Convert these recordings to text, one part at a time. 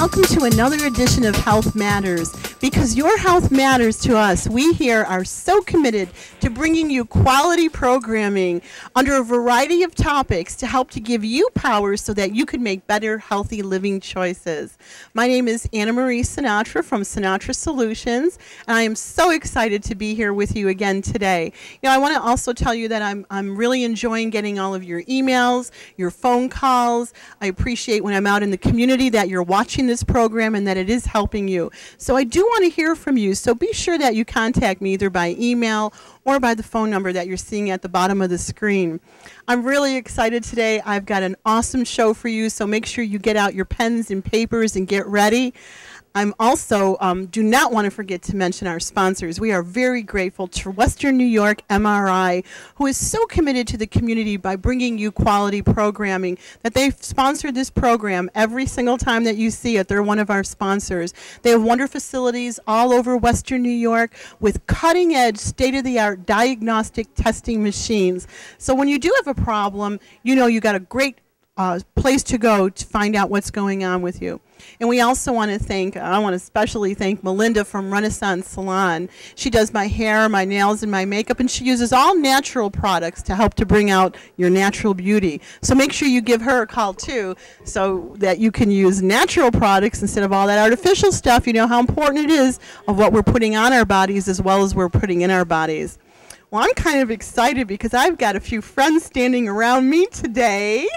welcome to another edition of Health Matters. Because your health matters to us, we here are so committed to bringing you quality programming under a variety of topics to help to give you power so that you can make better, healthy living choices. My name is Marie Sinatra from Sinatra Solutions, and I am so excited to be here with you again today. You know, I want to also tell you that I'm really enjoying getting all of your emails, your phone calls. I appreciate when I'm out in the community that you're watching this program and that it is helping you. So I do want to hear from you, so be sure that you contact me either by email or by the phone number that you're seeing at the bottom of the screen. I'm really excited today. I've got an awesome show for you, so make sure you get out your pens and papers and get ready. I'm also, do not want to forget to mention our sponsors. We are very grateful to Western New York MRI, who is so committed to the community by bringing you quality programming, that they've sponsored this program every single time that you see it. They're one of our sponsors. They have wonderful facilities all over Western New York with cutting-edge, state-of-the-art diagnostic testing machines. So when you do have a problem, you know you got a great place to go to find out what's going on with you. And we also want to thank, I want to especially thank Melinda from Renaissance Salon. She does my hair, my nails, and my makeup, and she uses all natural products to help to bring out your natural beauty. So make sure you give her a call too, so that you can use natural products instead of all that artificial stuff. You know how important it is of what we're putting on our bodies as well as we're putting in our bodies. Well, I'm kind of excited because I've got a few friends standing around me today.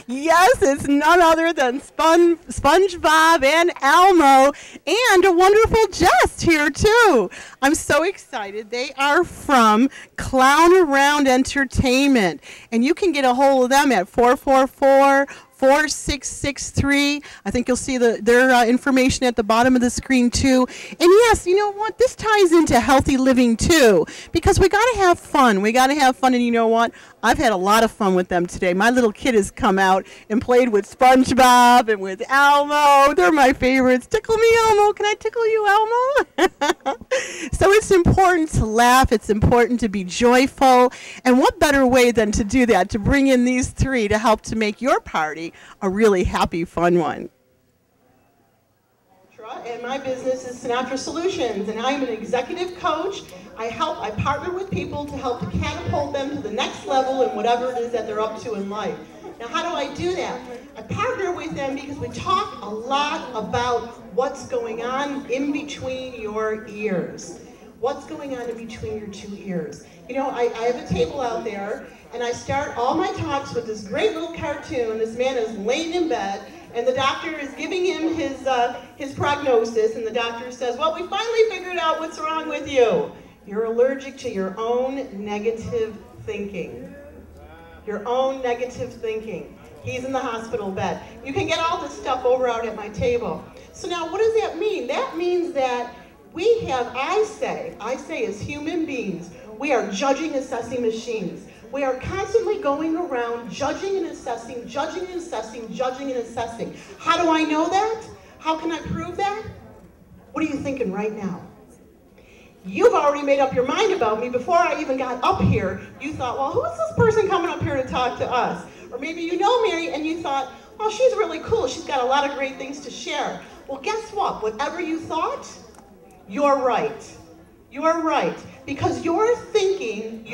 Yes, it's none other than SpongeBob and Elmo, and a wonderful Jess here too. I'm so excited. They are from Clown Around Entertainment, and you can get a hold of them at 444-4663. I think you'll see their information at the bottom of the screen too. And yes, you know what? This ties into healthy living too, because we got to have fun. We got to have fun, and you know what? I've had a lot of fun with them today. My little kid has come out and played with SpongeBob and with Elmo. They're my favorites. Tickle me, Elmo. Can I tickle you, Elmo? So it's important to laugh. It's important to be joyful. And what better way than to do that, to bring in these three to help to make your party a really happy, fun one. And my business is Sinatra Solutions, and I'm an executive coach. I partner with people to help to catapult them to the next level in whatever it is that they're up to in life. Now, how do I do that? I partner with them because we talk a lot about what's going on in between your ears. What's going on in between your two ears? You know, I have a table out there, and I start all my talks with this great little cartoon. This man is laying in bed, and the doctor is giving him his prognosis, and the doctor says, well, we finally figured out what's wrong with you. You're allergic to your own negative thinking. Your own negative thinking. He's in the hospital bed. You can get all this stuff over out at my table. So now what does that mean? That means that we have, I say as human beings, we are judging, assessing machines. We are constantly going around judging and assessing, judging and assessing, judging and assessing. How do I know that? How can I prove that? What are you thinking right now? You've already made up your mind about me before I even got up here. You thought, well, who is this person coming up here to talk to us? Or maybe you know Mary and you thought, well, she's really cool. She's got a lot of great things to share. Well, guess what? Whatever you thought, you're right. You're right. Because your thinking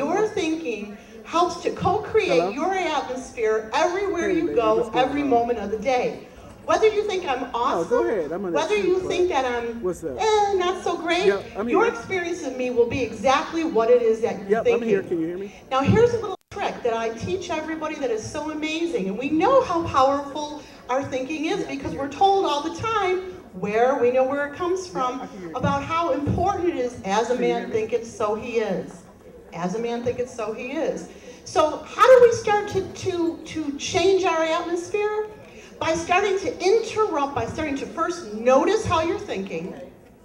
helps to co-create your atmosphere everywhere you go, every moment of the day. Whether you think I'm awesome, go ahead. whether you think that I'm not so great, your experience of me will be exactly what it is that you're thinking. I'm here. Can you hear me? Now here's a little trick that I teach everybody that is so amazing. And we know how powerful our thinking is because we're told all the time we know where it comes from, about how important it is. As a man thinketh, so he is. As a man thinketh, so he is. So how do we start to change our atmosphere? By starting to interrupt, by starting to first notice how you're thinking.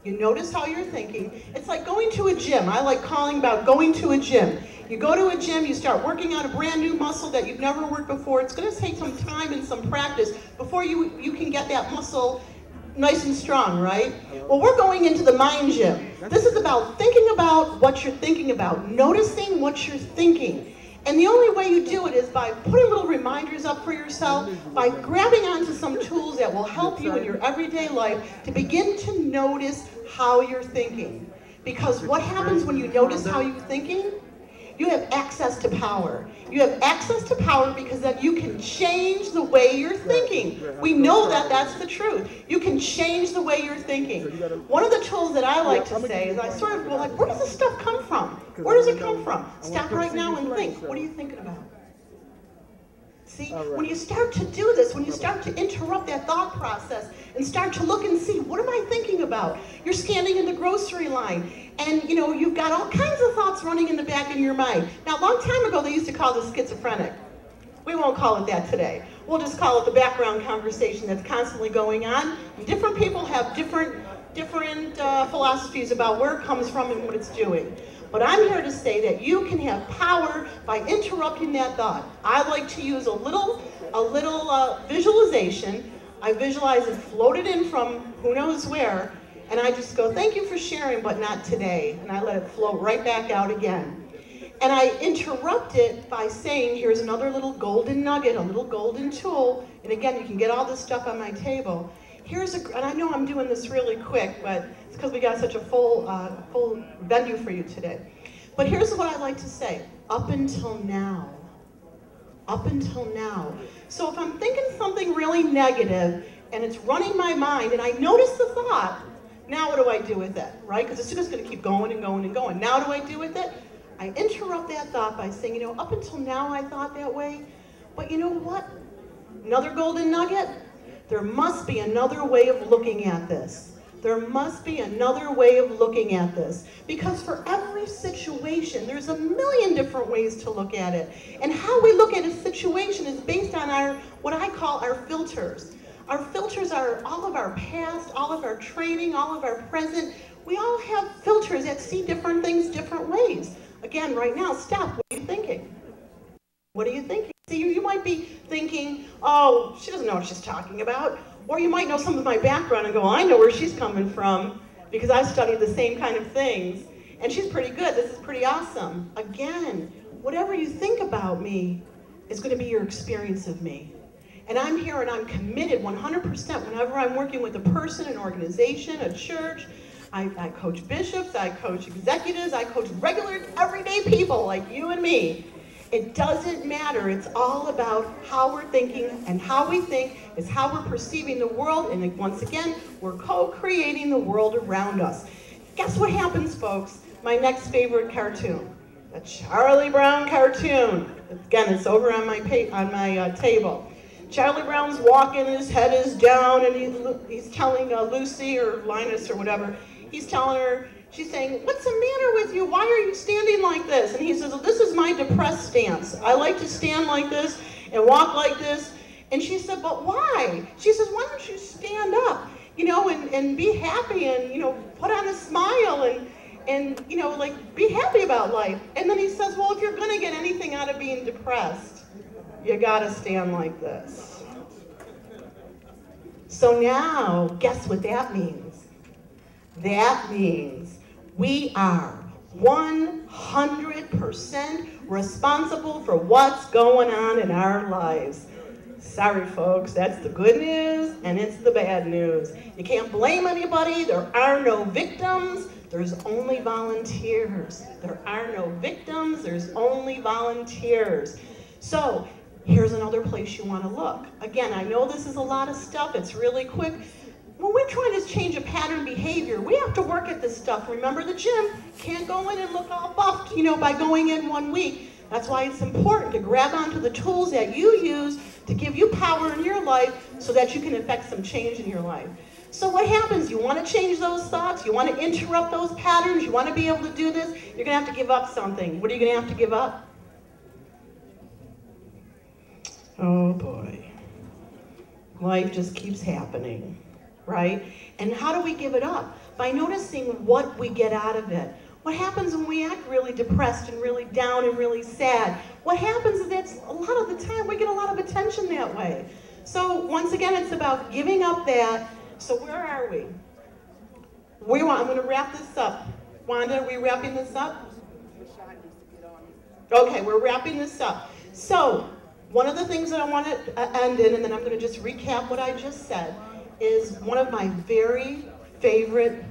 You notice how you're thinking. It's like going to a gym. I like calling about going to a gym. You go to a gym, you start working out a brand new muscle that you've never worked before. It's going to take some time and some practice before you can get that muscle nice and strong, right? Well, we're going into the mind gym. This is about thinking about what you're thinking about, noticing what you're thinking. And the only way you do it is by putting little reminders up for yourself, by grabbing onto some tools that will help you in your everyday life to begin to notice how you're thinking. Because what happens when you notice how you're thinking? You have access to power. You have access to power because then you can change the way you're thinking. We know that that's the truth. You can change the way you're thinking. One of the tools that I like to say is I sort of go like, where does this stuff come from? Where does it come from? Stop right now and think. What are you thinking about? See, when you start to do this, when you start to interrupt that thought process and start to look and see, what am I thinking about? You're standing in the grocery line and you've got all kinds of thoughts running in the back of your mind. Now, a long time ago, they used to call this schizophrenic. We won't call it that today. We'll just call it the background conversation that's constantly going on. And different people have different philosophies about where it comes from and what it's doing. But I'm here to say that you can have power by interrupting that thought. I like to use a little visualization. I visualize it floated in from who knows where, and I just go, thank you for sharing, but not today. And I let it float right back out again. And I interrupt it by saying, here's another little golden nugget, a little golden tool. And again, you can get all this stuff on my table. And I know I'm doing this really quick, but it's because we got such a full venue for you today. But here's what I like to say, up until now. Up until now. So if I'm thinking something really negative and it's running my mind and I notice the thought, now what do I do with it, right? Because it's just going to keep going and going and going. Now what do I do with it? I interrupt that thought by saying, up until now I thought that way, but you know what? Another golden nugget? There must be another way of looking at this. There must be another way of looking at this. Because for every situation, there's a million different ways to look at it. And how we look at a situation is based on what I call our filters. Our filters are all of our past, all of our training, all of our present. We all have filters that see different things different ways. Again, right now, stop. What are you thinking? What are you thinking? See, you might be thinking, oh, she doesn't know what she's talking about. Or you might know some of my background and go, I know where she's coming from because I've studied the same kind of things. And she's pretty good. This is pretty awesome. Again, whatever you think about me is going to be your experience of me. And I'm here and I'm committed 100% whenever I'm working with a person, an organization, a church. I coach bishops, I coach executives, I coach regular, everyday people like you and me. It doesn't matter. It's all about how we're thinking, and how we think is how we're perceiving the world. And once again, we're co-creating the world around us. Guess what happens, folks? My next favorite cartoon, the Charlie Brown cartoon. Again, it's over on my table. Charlie Brown's walking, his head is down, and he's telling Lucy or Linus or whatever, he's telling her, she's saying, what's the matter with you? Why are you standing like this? And he says, well, this is my depressed stance. I like to stand like this and walk like this. And she said, but why? She says, why don't you stand up, and be happy and, put on a smile and like be happy about life. And then he says, well, if you're going to get anything out of being depressed, you got to stand like this. So now, guess what that means? That means we are 100% responsible for what's going on in our lives. Sorry, folks, that's the good news and it's the bad news. You can't blame anybody. There are no victims. There's only volunteers. There are no victims. There's only volunteers. So here's another place you want to look. Again, I know this is a lot of stuff. It's really quick. When we're trying to change a pattern behavior, we have to work at this stuff. Remember the gym, can't go in and look all buffed, by going in 1 week. That's why it's important to grab onto the tools that you use to give you power in your life so that you can affect some change in your life. So what happens? You want to change those thoughts? You want to interrupt those patterns? You want to be able to do this? You're going to have to give up something. What are you going to have to give up? Oh boy. Life just keeps happening. Right? And how do we give it up? By noticing what we get out of it. What happens when we act really depressed and really down and really sad? What happens is that a lot of the time we get a lot of attention that way. So once again, it's about giving up that. So where are we? I'm going to wrap this up. Wanda, are we wrapping this up? Okay, we're wrapping this up. So, one of the things that I want to end in, and then I'm going to just recap what I just said, is one of my very favorite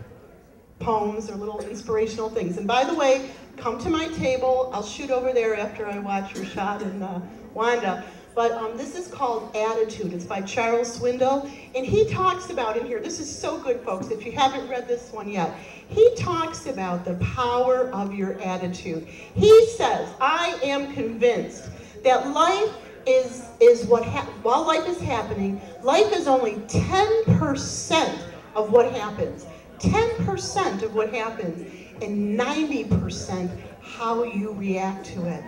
poems or little inspirational things. And by the way, come to my table. I'll shoot over there after I watch Rashad and Wanda. But this is called Attitude. It's by Charles Swindoll. And he talks about in here, this is so good, folks, if you haven't read this one yet, he talks about the power of your attitude. He says, I am convinced that life is what, while life is happening, life is only 10% of what happens. 10% of what happens, and 90% how you react to it.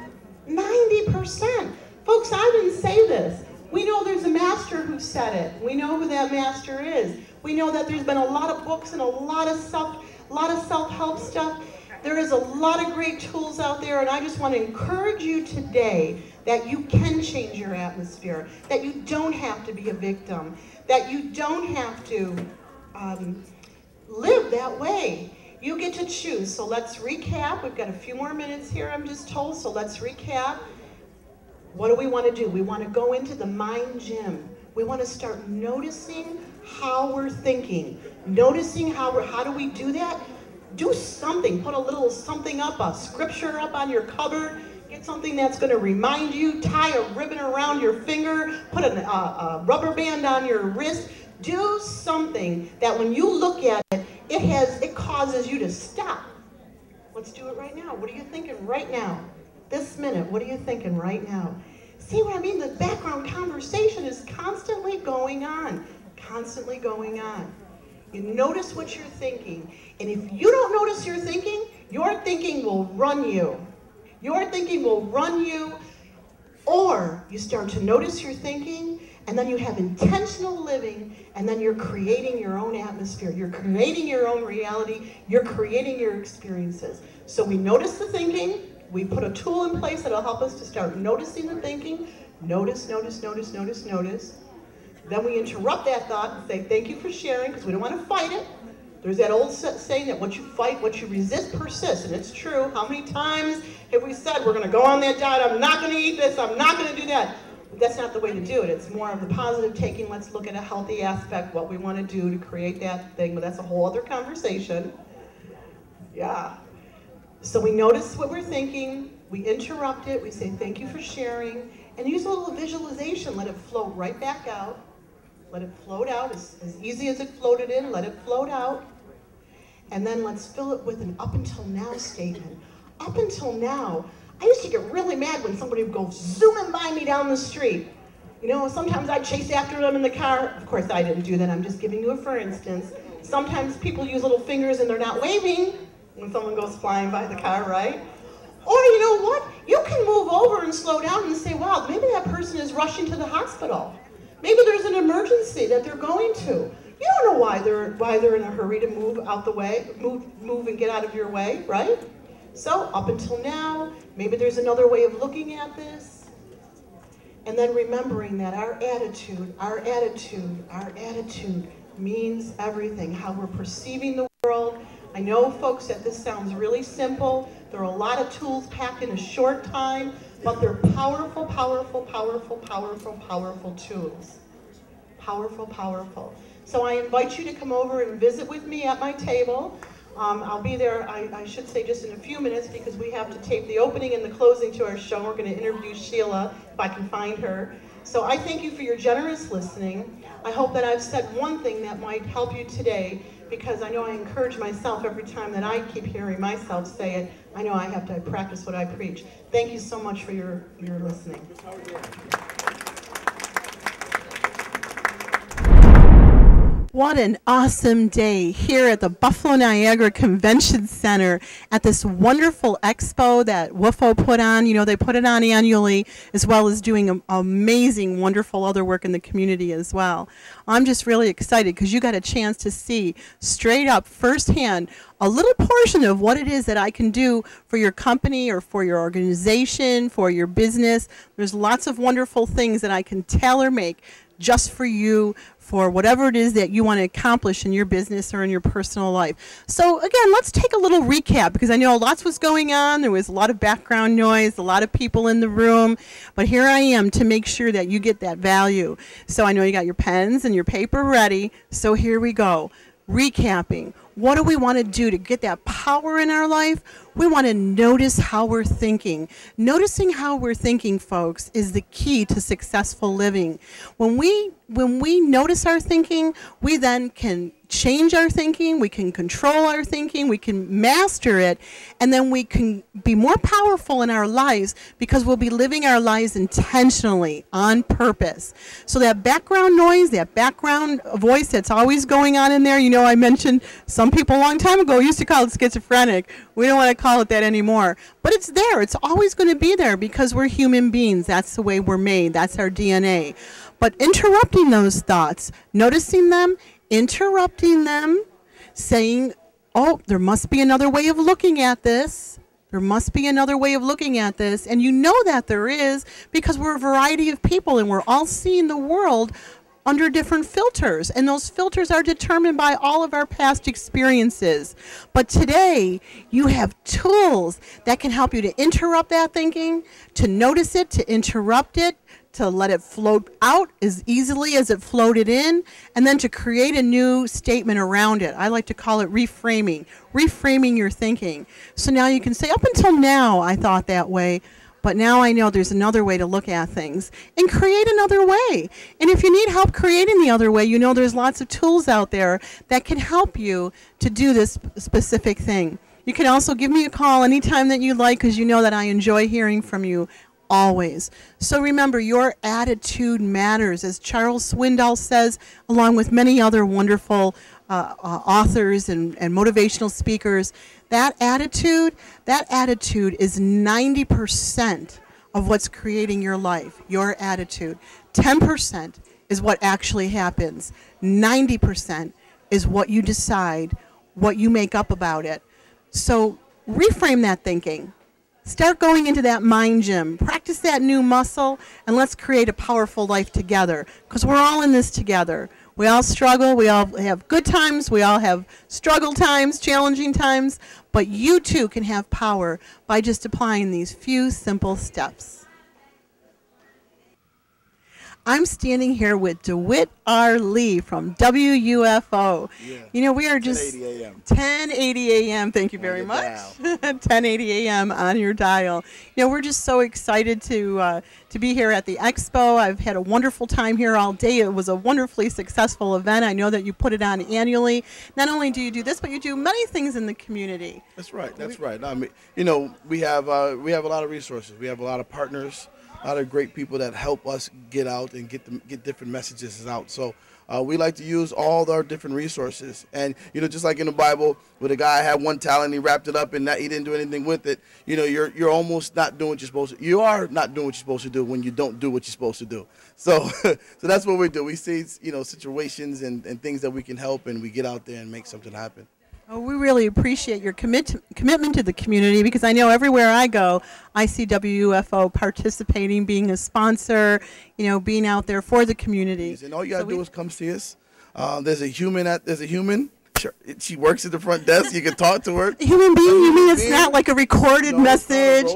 90%. Folks, I didn't say this. We know there's a master who said it. We know who that master is. We know that there's been a lot of books and a lot of self-help stuff. There is a lot of great tools out there, and I just want to encourage you today that you can change your atmosphere, that you don't have to be a victim, that you don't have to live that way. You get to choose. So let's recap. We've got a few more minutes here, I'm just told, so let's recap. What do we want to do? We want to go into the mind gym. We want to start noticing how we're thinking. Noticing how do we do that? Do something. Put a little something up, a scripture up on your cupboard. Get something that's going to remind you. Tie a ribbon around your finger. Put a rubber band on your wrist. Do something that when you look at it, it causes you to stop. Let's do it right now. What are you thinking right now? This minute, what are you thinking right now? See what I mean? The background conversation is constantly going on. Constantly going on. You notice what you're thinking. And if you don't notice your thinking will run you. Your thinking will run you. Or you start to notice your thinking, and then you have intentional living, and then you're creating your own atmosphere. You're creating your own reality. You're creating your experiences. So we notice the thinking. We put a tool in place that'll help us to start noticing the thinking. Notice, notice, notice, notice, notice. Then we interrupt that thought and say, thank you for sharing, because we don't want to fight it. There's that old saying that what you fight, what you resist persists, and it's true. How many times have we said, we're going to go on that diet, I'm not going to eat this, I'm not going to do that. But that's not the way to do it. It's more of the positive taking. Let's look at a healthy aspect, what we want to do to create that thing, but that's a whole other conversation. Yeah. So we notice what we're thinking, we interrupt it, we say thank you for sharing, and use a little visualization. Let it float right back out. Let it float out as easy as it floated in, let it float out. And then let's fill it with an up until now statement. Up until now, I used to get really mad when somebody would go zooming by me down the street. You know, sometimes I'd chase after them in the car. Of course, I didn't do that. I'm just giving you a for instance. Sometimes people use little fingers and they're not waving when someone goes flying by the car, right? Or you know what? You can move over and slow down and say, wow, maybe that person is rushing to the hospital. Maybe there's an emergency that they're going to. You don't know why they're in a hurry to move out the way, move and get out of your way, right? So up until now, maybe there's another way of looking at this. And then remembering that our attitude means everything. How we're perceiving the world. I know, folks, that this sounds really simple. There are a lot of tools packed in a short time, but they're powerful, powerful, powerful, powerful, powerful tools. Powerful, powerful. So I invite you to come over and visit with me at my table. I'll be there, I should say, just in a few minutes because we have to tape the opening and the closing to our show. We're going to interview Sheila, if I can find her. So I thank you for your generous listening. I hope that I've said one thing that might help you today, because I know I encourage myself every time that I keep hearing myself say it. I know I have to practice what I preach. Thank you so much for your listening. What an awesome day here at the Buffalo Niagara Convention Center at this wonderful expo that WFO put on. You know, they put it on annually, as well as doing amazing, wonderful other work in the community as well. I'm just really excited because you got a chance to see straight up firsthand a little portion of what it is that I can do for your company or for your organization, for your business. There's lots of wonderful things that I can tailor make just for you, for whatever it is that you want to accomplish in your business or in your personal life. So again, let's take a little recap, because I know lots was going on. There was a lot of background noise, a lot of people in the room, but here I am to make sure that you get that value. So I know you got your pens and your paper ready, so here we go. Recapping. What do we want to do to get that power in our life? We want to notice how we're thinking. Noticing how we're thinking, folks, is the key to successful living. When we notice our thinking, we then can change our thinking, we can control our thinking, we can master it, and then we can be more powerful in our lives because we'll be living our lives intentionally, on purpose. So that background noise, that background voice that's always going on in there, you know, I mentioned some people a long time ago used to call it schizophrenic. We don't want to call it that anymore. But it's there. It's always going to be there because we're human beings. That's the way we're made. That's our DNA. But interrupting those thoughts, noticing them, interrupting them, saying, oh, there must be another way of looking at this. There must be another way of looking at this. And you know that there is, because we're a variety of people and we're all seeing the world under different filters, and those filters are determined by all of our past experiences. But today, you have tools that can help you to interrupt that thinking, to notice it, to interrupt it, to let it float out as easily as it floated in, and then to create a new statement around it. I like to call it reframing your thinking. So now you can say, up until now, I thought that way, but now I know there's another way to look at things, and create another way. And if you need help creating the other way, you know there's lots of tools out there that can help you to do this specific thing. You can also give me a call anytime that you like, because you know that I enjoy hearing from you always. So remember, your attitude matters. As Charles Swindoll says, along with many other wonderful authors and motivational speakers, that attitude is 90% of what's creating your life, your attitude. 10% is what actually happens. 90% is what you decide, what you make up about it. So reframe that thinking. Start going into that mind gym. Practice that new muscle, and let's create a powerful life together, because we're all in this together. We all struggle. We all have good times. We all have struggle times, challenging times. But you too can have power by just applying these few simple steps. I'm standing here with DeWitt R. Lee from WUFO. Yeah. You know, we are just 10:80 a.m. 10:80 a.m. Thank you very much. 10:80 a.m. on your dial. You know, we're just so excited to be here at the expo. I've had a wonderful time here all day. It was a wonderfully successful event. I know that you put it on annually. Not only do you do this, but you do many things in the community. That's right. That's right. I mean, you know, we have a lot of resources. We have a lot of partners. A lot of great people that help us get out and get different messages out. So we like to use all our different resources. And, you know, just like in the Bible, where the guy had one talent, he wrapped it up and he didn't do anything with it. You know, you're almost not doing what you're supposed to. You are not doing what you're supposed to do when you don't do what you're supposed to do. So so that's what we do. We see, you know, situations and things that we can help, and we get out there and make something happen. Oh, we really appreciate your commitment to the community, because I know everywhere I go, I see WUFO participating, being a sponsor, you know, being out there for the community. And all you gotta do is come see us. There's a human. She works at the front desk. You can talk to her. Human being? You mean it's not like a recorded message?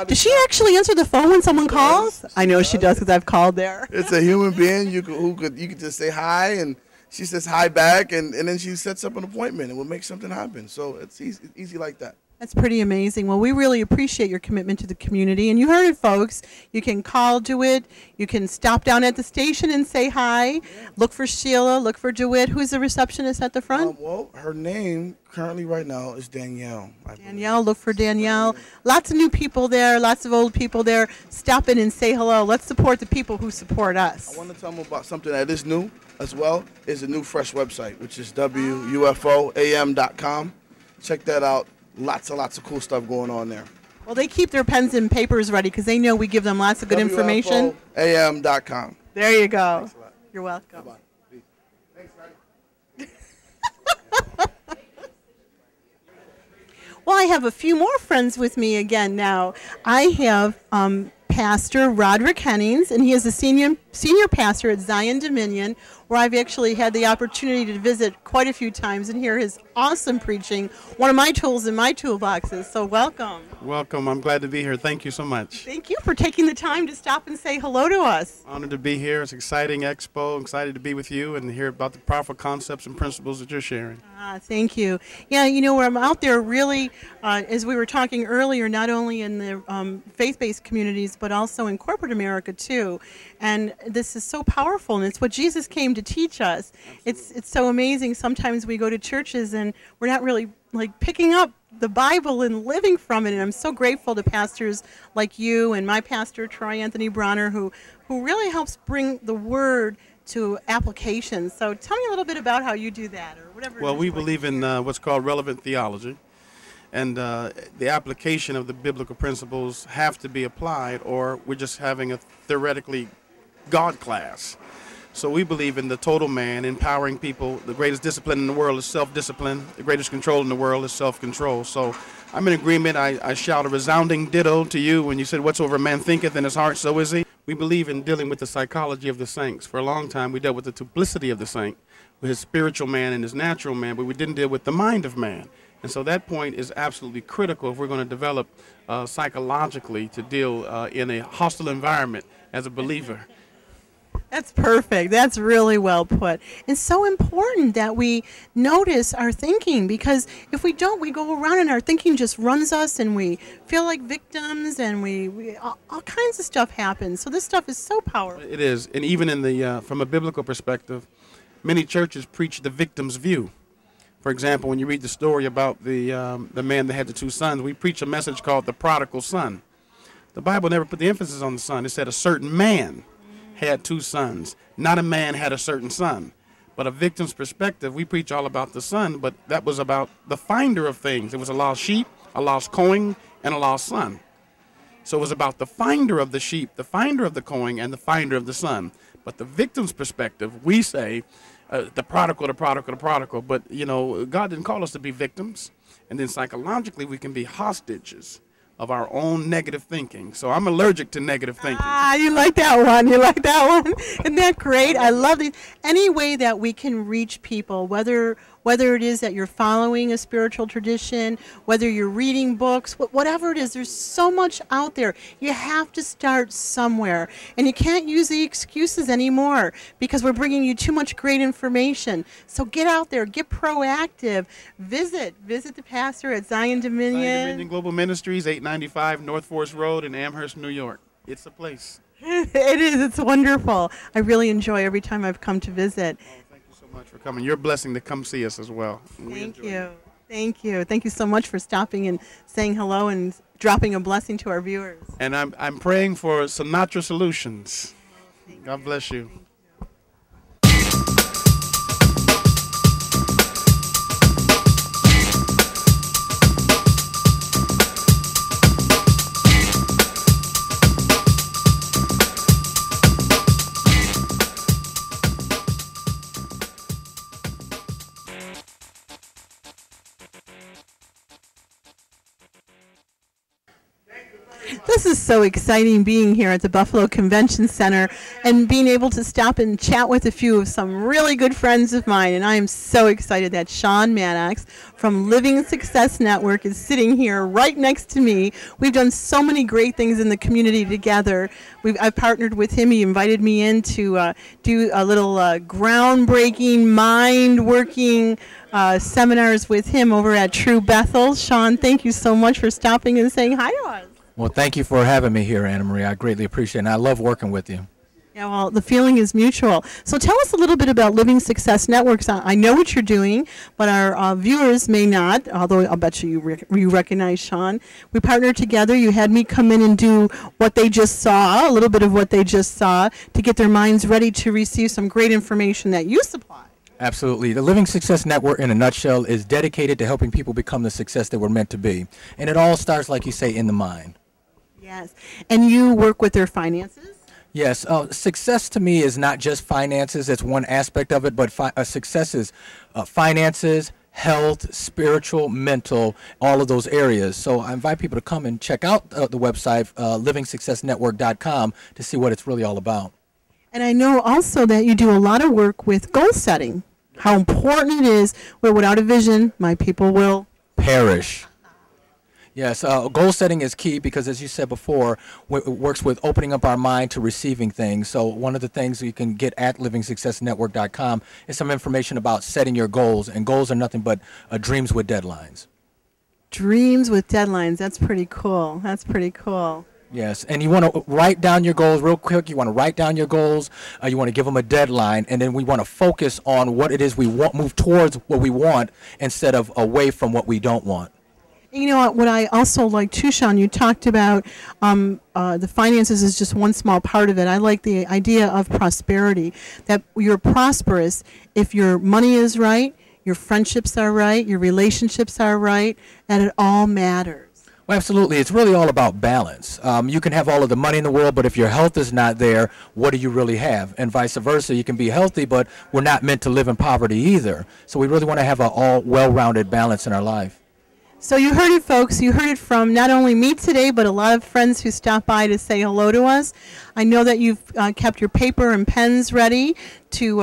Does she actually answer the phone when someone calls? I know she does, because I've called there. It's a human being. You could just say hi, and she says hi back, and then she sets up an appointment, and we'll make something happen. So it's easy like that. That's pretty amazing. Well, we really appreciate your commitment to the community. And you heard it, folks. You can call DeWitt. You can stop down at the station and say hi. Yeah. Look for Sheila. Look for DeWitt. Who's the receptionist at the front? Well, her name currently right now is Danielle. Danielle. Look for Danielle. Lots of new people there. Lots of old people there. Stop in and say hello. Let's support the people who support us. I want to tell them about something that is new as well. Is a new fresh website, which is WUFOAM.com. Check that out. Lots of cool stuff going on there. Well, they keep their pens and papers ready, because they know we give them lots of good information. WUFOAM.com. There you go. Thanks a lot. You're welcome. Bye-bye. Thanks, Patty. Well, I have a few more friends with me again now. I have Pastor Roderick Henning, and he is the senior senior pastor at Zion Dominion, where I've actually had the opportunity to visit quite a few times and hear his awesome preaching, one of my tools in my toolboxes. So welcome. Welcome. I'm glad to be here. Thank you so much. Thank you for taking the time to stop and say hello to us. Honored to be here. It's an exciting expo. I'm excited to be with you and hear about the powerful concepts and principles that you're sharing. Thank you. Yeah, you know, where I'm out there really, as we were talking earlier, not only in the faith-based communities, but also in corporate America too. And this is so powerful, and it's what Jesus came to teach us. It's so amazing. Sometimes we go to churches and we're not really like picking up the Bible and living from it. And I'm so grateful to pastors like you and my pastor, Troy Anthony Bronner, who really helps bring the Word to applications. So tell me a little bit about how you do that, or whatever. Well, we believe in what's called relevant theology, and the application of the biblical principles have to be applied, or we're just having a theoretically God class. So we believe in the total man, empowering people. The greatest discipline in the world is self-discipline. The greatest control in the world is self-control. So I'm in agreement. I shout a resounding ditto to you when you said, whatsoever man thinketh in his heart, so is he. We believe in dealing with the psychology of the saints. For a long time, we dealt with the duplicity of the saint, with his spiritual man and his natural man, but we didn't deal with the mind of man. And so that point is absolutely critical if we're going to develop psychologically to deal in a hostile environment as a believer. That's perfect. That's really well put. It's so important that we notice our thinking, because if we don't, we go around and our thinking just runs us and we feel like victims, and we all kinds of stuff happens. So this stuff is so powerful. It is. And even in the from a biblical perspective, many churches preach the victim's view. For example, when you read the story about the man that had the two sons, we preach a message called the prodigal son. The Bible never put the emphasis on the son. It said a certain man had two sons. Not a man had a certain son. But a victim's perspective, we preach all about the son, but that was about the finder of things. It was a lost sheep, a lost coin, and a lost son. So it was about the finder of the sheep, the finder of the coin, and the finder of the son. But the victim's perspective, we say, the prodigal, the prodigal, the prodigal. But, you know, God didn't call us to be victims. And then psychologically, we can be hostages of our own negative thinking. So I'm allergic to negative thinking. You like that one. You like that one. Isn't that great? I love these. Any way that we can reach people, whether it is that you're following a spiritual tradition, whether you're reading books, whatever it is, there's so much out there. You have to start somewhere. And you can't use the excuses anymore, because we're bringing you too much great information. So get out there, get proactive, visit the pastor at Zion Dominion. Zion Dominion Global Ministries, 895 North Forest Road in Amherst, New York. It's a place. It is. It's wonderful. I really enjoy every time I've come to visit. Thank you so much for coming. You're a blessing to come see us as well. Thank you. Thank you. Thank you so much for stopping and saying hello and dropping a blessing to our viewers. And I'm praying for Sinatra solutions. God bless you. This is so exciting, being here at the Buffalo Convention Center and being able to stop and chat with a few of some really good friends of mine. And I am so excited that Shawn Maddox from Living Success Network is sitting here right next to me. We've done so many great things in the community together. I've partnered with him. He invited me in to do a little groundbreaking, mind-working seminars with him over at True Bethel. Shawn, thank you so much for stopping and saying hi to us. Well, thank you for having me here, Anna Marie. I greatly appreciate it, and I love working with you. Yeah, well, the feeling is mutual. So tell us a little bit about Living Success Networks. I know what you're doing, but our viewers may not, although I'll bet you recognize Shawn. We partnered together. You had me come in and do what they just saw, a little bit of what they just saw, to get their minds ready to receive some great information that you supply. Absolutely. The Living Success Network, in a nutshell, is dedicated to helping people become the success they were meant to be. And it all starts, like you say, in the mind. Yes. And you work with their finances? Yes. Success to me is not just finances. It's one aspect of it, but success is finances, health, spiritual, mental, all of those areas. So I invite people to come and check out the website, livingsuccessnetwork.com, to see what it's really all about. And I know also that you do a lot of work with goal setting, how important it is, where without a vision, my people will perish. Yes, goal setting is key because, as you said before, it works with opening up our mind to receiving things. So one of the things you can get at livingsuccessnetwork.com is some information about setting your goals. And goals are nothing but dreams with deadlines. Dreams with deadlines. That's pretty cool. That's pretty cool. Yes, and you want to write down your goals real quick. You want to write down your goals. You want to give them a deadline, and then we want to focus on what it is we want, move towards what we want instead of away from what we don't want. You know what I also like too, Shawn, you talked about the finances is just one small part of it. I like the idea of prosperity, that you're prosperous if your money is right, your friendships are right, your relationships are right, and it all matters. Well, absolutely. It's really all about balance. You can have all of the money in the world, but if your health is not there, what do you really have? And vice versa. You can be healthy, but we're not meant to live in poverty either. So we really want to have an all well-rounded balance in our life. So you heard it, folks. You heard it from not only me today, but a lot of friends who stopped by to say hello to us. I know that you've kept your paper and pens ready to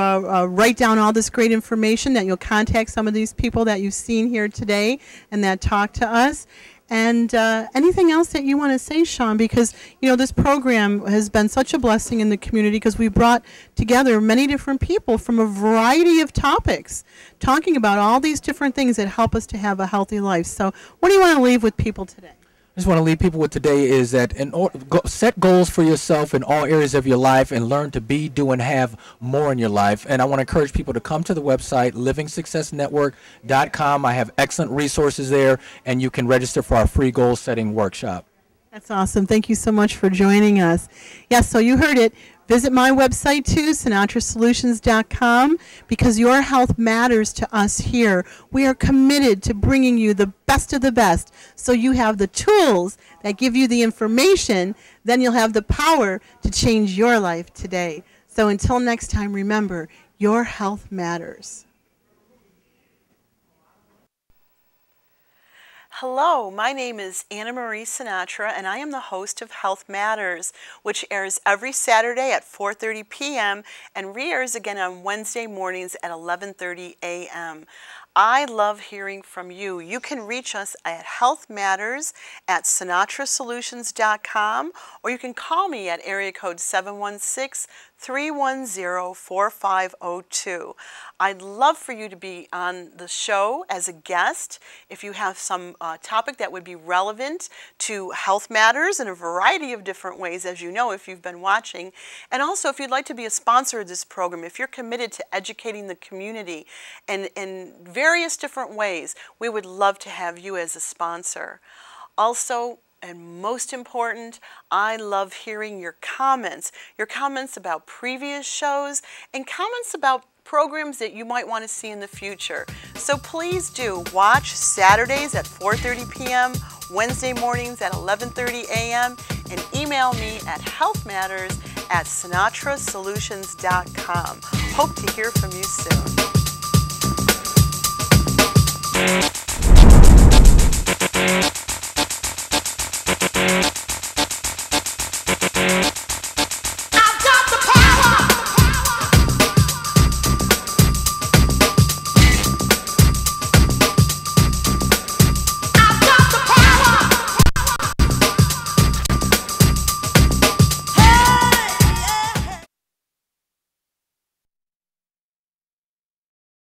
write down all this great information, that you'll contact some of these people that you've seen here today and that talked to us. And anything else that you want to say, Shawn? Because, you know, this program has been such a blessing in the community because we brought together many different people from a variety of topics, talking about all these different things that help us to have a healthy life. So what do you want to leave with people today? I just want to leave people with today is that set goals for yourself in all areas of your life and learn to be, do, and have more in your life. And I want to encourage people to come to the website, livingsuccessnetwork.com. I have excellent resources there, and you can register for our free goal setting workshop. That's awesome. Thank you so much for joining us. Yes, so you heard it. Visit my website too, sinatrasolutions.com, because your health matters to us here. We are committed to bringing you the best of the best, so you have the tools that give you the information, then you'll have the power to change your life today. So until next time, remember, your health matters. Hello, my name is Marie Sinatra, and I am the host of Health Matters, which airs every Saturday at 4:30 p.m. and re-airs again on Wednesday mornings at 11:30 a.m. I love hearing from you. You can reach us at healthmatters@sinatrasolutions.com, or you can call me at area code 716-310-4502. I'd love for you to be on the show as a guest if you have some topic that would be relevant to Health Matters in a variety of different ways, as you know, if you've been watching. And also, if you'd like to be a sponsor of this program, if you're committed to educating the community in various different ways, we would love to have you as a sponsor. Also, and most important, I love hearing your comments about previous shows and comments about programs that you might want to see in the future. So please do watch Saturdays at 4:30 p.m., Wednesday mornings at 11:30 a.m., and email me at healthmatters@sinatrasolutions.com. Hope to hear from you soon.